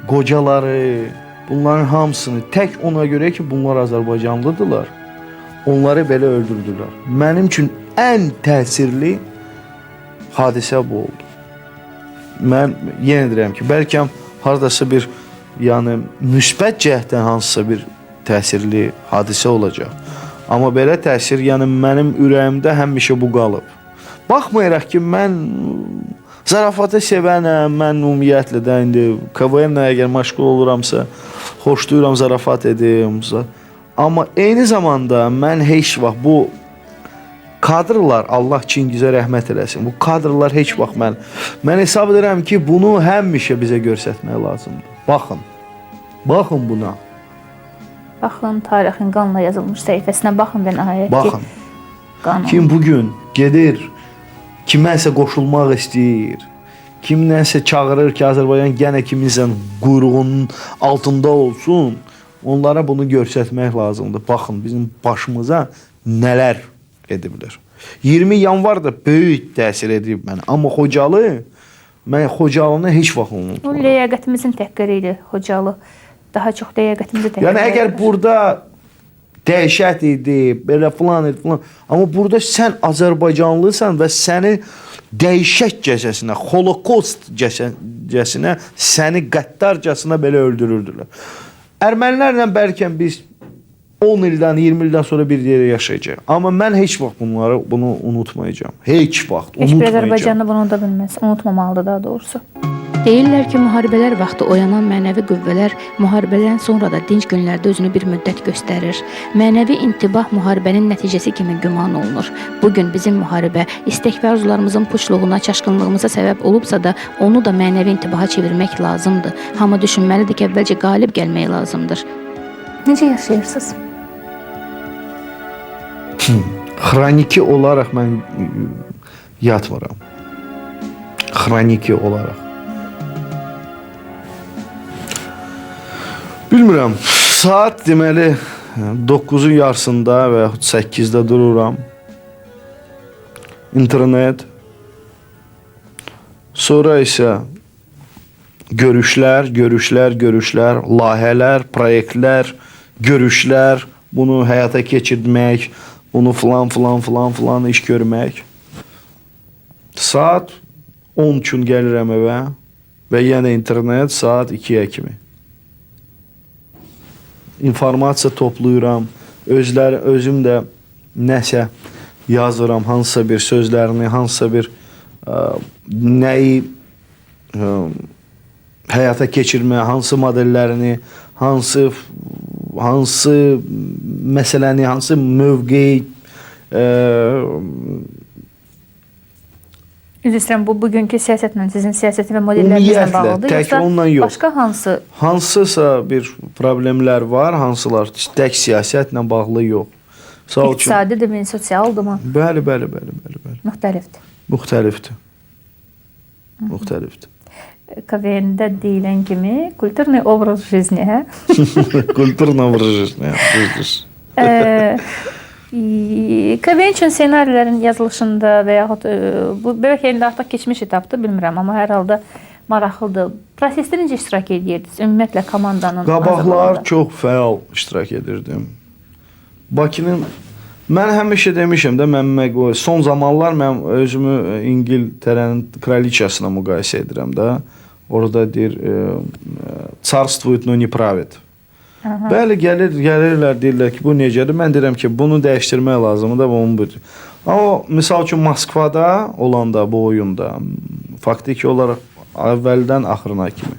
qocaları, bunların hamısını tək ona görə ki, bunlar Azərbaycanlıdırlar, onları belə öldürdülər. Mənim üçün ən təsirli hadisə bu oldu. Mən yenə deyirəm ki, bəlkə haradasa bir müsbət cəhətdən hansısa bir təsirli hadisə olacaq. Amma belə təsir, mənim ürəyimdə həmişə bu qalıb. Baxmayaraq ki, mən zarafatı sevənəm, mən ümumiyyətlə də indi KVM-lə əgər məşğul oluramsa, xoşlayıram zarafat edim. Amma eyni zamanda mən heç vaxt bu kadrlar, Allah Çingizə rəhmət eləsin, bu kadrlar heç vaxt mən hesab edirəm ki, bunu həmişə bizə göstərmək lazımdır. Baxın buna. Baxın, tarixin qanla yazılmış səhifəsinə baxın və nəhayət ki, qanun. Kim bugün gedir, kiməsə qoşulmaq istəyir, kimdənsə çağırır ki, Azərbaycan yenə kiminsə quyruğunun altında olsun, onlara bunu göstərmək lazımdır. Baxın, bizim başımıza nələr ediblər. 20 yanvar da böyük təsir edib mənə. Amma Xocalı, mən Xocalını heç vaxt unutmaram. O ləyaqətimizin təhqiri idi Xocalı. Daha çox ləyaqətimizi təhqir edir. Yəni, əgər burada dəhşət idi, belə filan idi, filan. Amma burada sən Azərbaycanlısan və səni dəhşətcəsinə, holokostcəsinə, səni qəddarcasına belə öldürürdülər. Ermənilərlə bəlkə biz 10 ildən, 20 ildən sonra bir yerə yaşayacaq. Amma mən heç vaxt bunu unutmayacağım. Heç vaxt unutmayacağım. Heç bir Azərbaycanlı bunu da bilməz. Unutmamalıdır daha doğrusu. Deyirlər ki, müharibələr vaxtı oyanan mənəvi qüvvələr müharibədən sonra da dinc günlərdə özünü bir müddət göstərir. Mənəvi intibah müharibənin nəticəsi kimi güman olunur. Bugün bizim müharibə istək və arzularımızın puçluğuna, çaşqınlığımıza səbəb olubsa da onu da mənəvi intibaha çevirmək lazımdır. Hamı düşünməlidir ki, əvvəlcə qalib gəlmək lazımdır. Necə yaşayırsınız? Xroniki olaraq mən yatmıram. Xroniki olaraq. Bilmirəm, saat deməli 9-un yarısında və 8-də dururam. internet, sonra isə görüşlər, layihələr, proyektlər, görüşlər, bunu həyata keçirmək, bunu filan iş görmək. Saat 10 üçün gəlirəm evə və yenə internet saat 2-yə kimi. İnformasiya toplayıram, özüm də nəsə yazıram, hansısa bir sözlərini, hansısa bir nəyi həyata keçirmə, hansı modellərini, hansı məsələni, hansı mövqeyi Üzr istəyirəm, bu bugünkü siyasətlə, sizin siyasəti və modellərinizlə bağlıdır, tək onunla yox. Başqa hansı? Hansısa bir problemlər var, hansılar tək siyasətlə bağlı yox. İqtisadidirmi, sosialdırmı? Bəli. Müxtəlifdir. Müxtəlifdir. KVN-də deyilən kimi kulturный obraz жизни, hə? Kulturный obraz жизни, düzdür. KVN üçün ssenarilərin yazılışında və yaxud bu bəlkə indi artıq keçmiş etapdır, bilmirəm, amma hər halda maraqlıdır. Prosesdə necə iştirak edirdiniz? Ümumiyyətlə komandanın Qabaqlar çox fəal iştirak edirdim. Bakının mən həmişə demişəm də, mən son zamanlar mən özümü İngiltərənin kraliçasına müqayisə edirəm də. Orada deyir царствует, но не правит. Bəli, gəlirlər, deyirlər ki, bu necədir? Mən deyirəm ki, bunu dəyişdirmək lazımdır və onu budur. Amma misal üçün Moskvada olanda bu oyunda faktiki olaraq əvvəldən axırına kimi.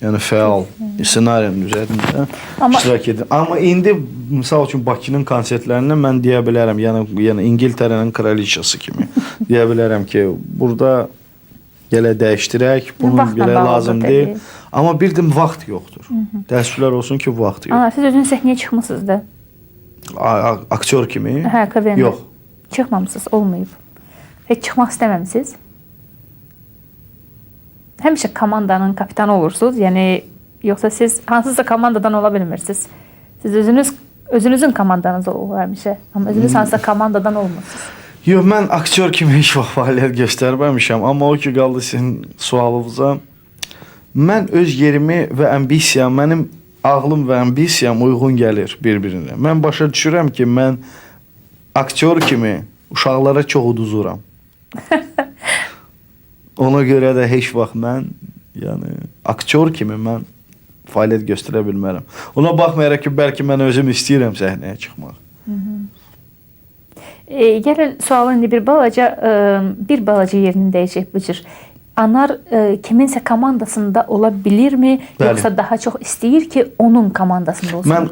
Yəni fəal ssenarinin üzərində iştirak edir. Amma indi misal üçün Bakının konsertlərindən mən deyə bilərəm, yəni İngiltərənin kraliçası kimi deyə bilərəm ki, burada gələ dəyişdirək, bunun belə lazım deyil. Amma bir də vaxt yoxdur. Təəssüflər olsun ki, vaxt yox. Siz özünüz səhnəyə çıxmısınız da? Aktyor kimi? Hə, KVN-də. Yox. Çıxmamısınız, olmayıb. Heç çıxmaq istəməmisiniz? Həmişə komandanın kapitanı olursunuz, yəni yoxsa siz hansısa komandadan ola bilmirsiniz? Siz özünüzün komandanız olur həmişə, amma özünüz hansısa komandadan olmursunuz. Yox, mən aktyor kimi heç vaxt fəaliyyət göstərməmişəm, amma o ki qaldı sizin sualınıza. Mən öz yerimi və ambisiyam, mənim ağlım və ambisiyam uyğun gəlir bir-birinə. Mən başa düşürəm ki, mən aktyor kimi uşaqlara çox uduzuram. Ona görə də heç vaxt mən, yəni aktyor kimi mən fəaliyyət göstərə bilmərəm. Ona baxmayaraq ki, bəlkə mən özüm istəyirəm səhnəyə çıxmaq. Gəlin sualın indi bir balaca yerini dəyəcək bu cür. Anar kiminsə komandasında ola bilirmi, yoxsa daha çox istəyir ki, onun komandasında olsun? Mən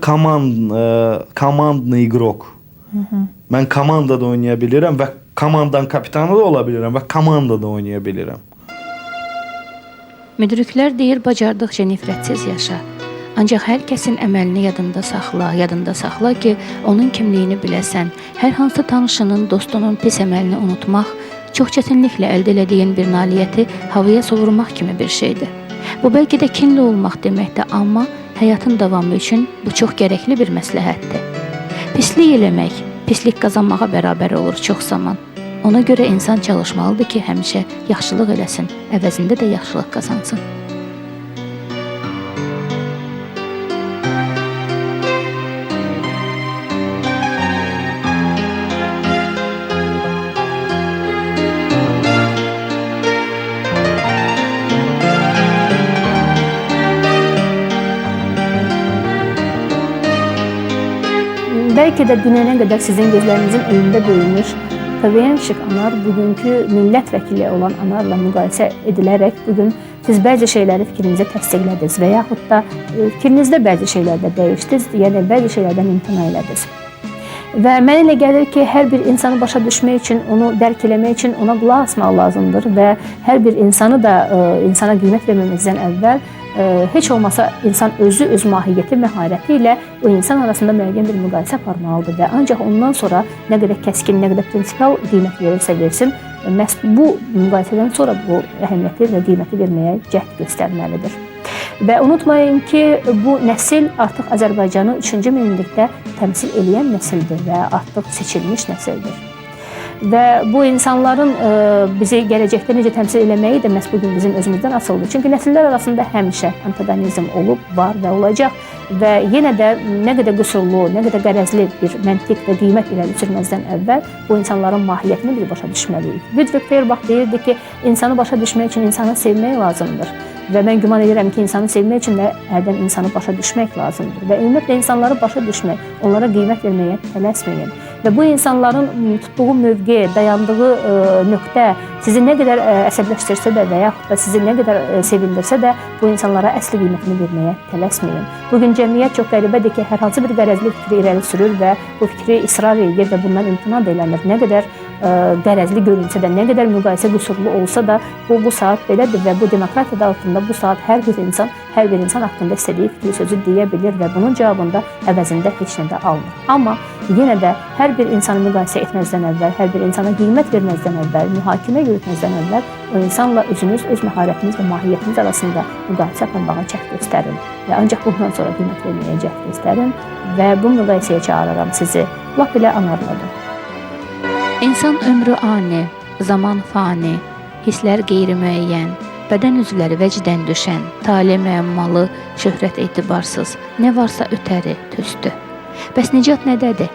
komandный игрок. Mən komandada oynaya bilirəm və komandanın kapitanı da ola bilirəm və komandada oynaya bilirəm. Müdriklər deyir, bacardıqca nifrətsiz yaşa. Ancaq hər kəsin əməlini yadında saxla ki, onun kimliyini biləsən. Hər hansı tanışının, dostunun pis əməlini unutmaq, çox çətinliklə əldə elədiyin bir nailiyyəti havaya sovurmaq kimi bir şeydir. Bu bəlkə də kinli olmaq deməkdir, amma həyatın davamı üçün bu çox gərəkli bir məsləhətdir. Pislik eləmək, pislik qazanmağa bərabər olur çox zaman. Ona görə insan çalışmalıdır ki, həmişə yaxşılıq eləsin, əvəzində də yaxşılıq qazansın. Bəlkə də dünənə qədər sizin gözlərinizin önündə böyümüş KVN Şık Anar bugünkü millət vəkili olan Anarla müqayisə edilərək bugün siz bəzi şeyləri fikrinizə təsdiqlədiniz və yaxud da fikrinizdə bəzi şeylərdə dəyişdiniz, yəni bəzi şeylərdən imtina elədiniz. Və mənə elə gəlir ki, hər bir insanı başa düşmək üçün, onu dərk eləmək üçün ona qulaq asmaq lazımdır və hər bir insanı da insana qiymət verməmizdən əvvəl heç olmasa insan özü, öz mahiyyəti, məharəti ilə o insan arasında müəyyən bir müqayisə aparmalıdır və ancaq ondan sonra nə qədər kəskin, nə qədər prinsipal qiymət verirsə versin, məhz bu müqayisədən sonra bu əhəmiyyəti və qiyməti verməyə cəhd göstərməlidir. Və unutmayın ki, bu nəsil artıq Azərbaycanı 3-cü minillikdə təmsil edən nəsildir və artıq seçilmiş nəsildir. və bu insanların bizi gələcəkdə necə təmsil eləməyi də məhz bu gün bizim özümüzdən asılıdır. Çünki nəsillər arasında həmişə antagonizm olub, var və olacaq və yenə də nə qədər qüsurlu, nə qədər qərəzli bir məntiq və qiymət irəli sürməzdən əvvəl bu insanların mahiyyətini biz başa düşməliyik. Ludwig Feuerbach deyirdi ki, insanı başa düşmək üçün insanı sevmək lazımdır. Və mən güman edirəm ki, insanı sevmək üçün də hərdən insanı başa düşmək lazımdır. Və ümumiyyətlə insanları başa düşmək, onlara qiymət verməyə tələsməyin. Və bu insanların tutduğu mövqe, dayandığı nöqtə sizi nə qədər əsəbləşdirsə də və yaxud da sizi nə qədər sevindirsə də bu insanlara əsli qiymətini verməyə tələsməyin. Bugün cəmiyyət çox qəribədir ki, hər hansı bir qərəzli fikri irəli sürür və bu fikri israr edir və bundan imtina da eləmir. Nə qədər qərəzli görünsə də, nə qədər müqayisə qüsurlu olsa da bu saat belədir və bu demokratiya altında bu saat hər bir insan haqqında istədiyi fikri sözü deyə bilir və bunun cavabında əvəzində heç nə də almır. Amma yenə də hər bir insanı müqayisə etməzdən əvvəl, hər bir insana qiymət verməzdən əvvəl, mühakimə yürütməzdən əvvəl o insanla özünüz, öz məharətiniz və mahiyyətiniz arasında müqayisə aparmağa cəhd göstərin və ancaq bundan sonra qiymət verməyə cəhd göstərin və bu müqayisəyə çağırıram sizi. Lap elə anarladım. İnsan ömrü ani, zaman fani, hisslər qeyri-müəyyən, bədən üzvləri vəcdən düşən, tale müəmmalı, şöhrət etibarsız, nə varsa ötəri, töstü. Bəs nicat nədədir?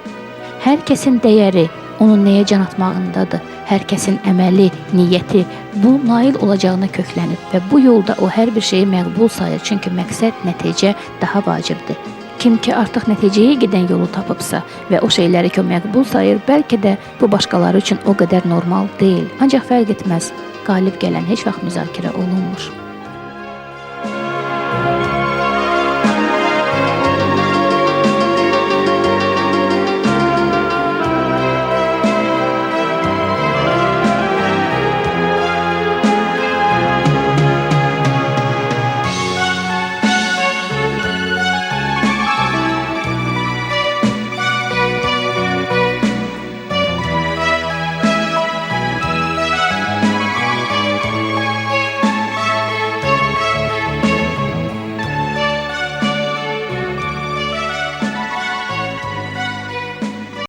Hər kəsin dəyəri onun nəyə can atmağındadır. Hər kəsin əməli, niyyəti bu nail olacağına köklənib və bu yolda o hər bir şeyi məqbul sayır, çünki məqsəd, nəticə daha vacibdir. Kim ki artıq nəticəyə gedən yolu tapıbsa və o şeyləri ki o məqbul sayır, bəlkə də bu başqaları üçün o qədər normal deyil. Ancaq fərq etməz, qalib gələn heç vaxt müzakirə olunmur.